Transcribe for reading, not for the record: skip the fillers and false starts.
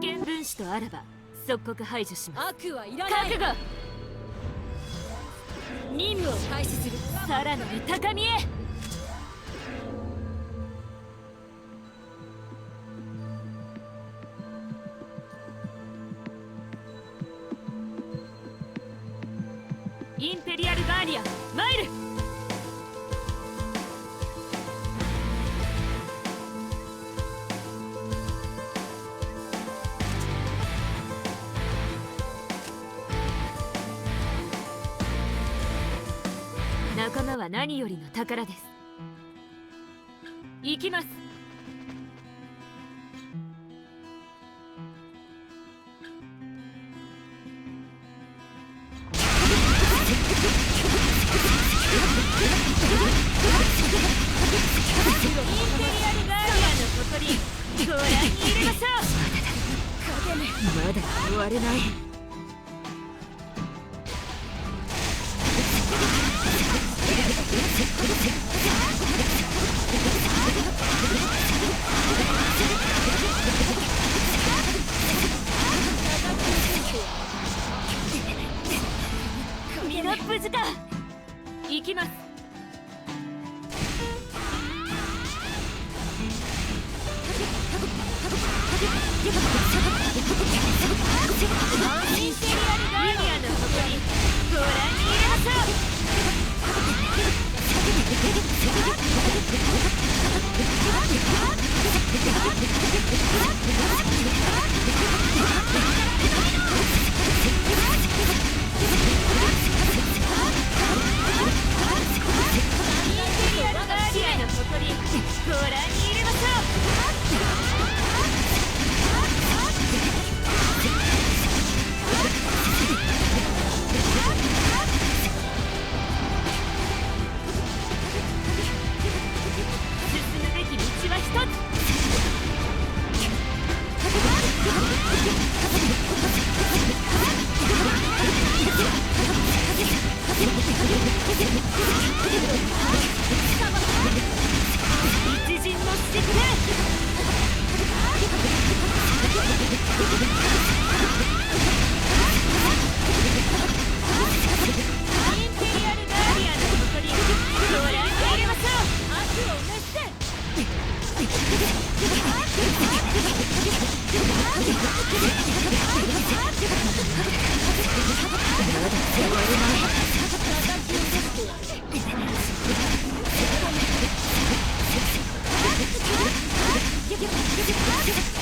険分子とあらば即刻排除します。悪はいらない。覚悟。任務を開始する。さらなる高みへ。インペリアルガーディアン参る。仲間は何よりの宝です。行きます。インペリアルガーディアンの誇りご覧に入れましょう。まだ終われない。ミノップズか。行きます。インペリアルガーディアンの誇りご覧に入れましょう。ご覧に入れましょ進むべき道は一つ。一陣の疾風。インペリアルガーディアンの誇りご覧に入れましょう。悪を滅せ。まだ終われない。叩き落としてやる。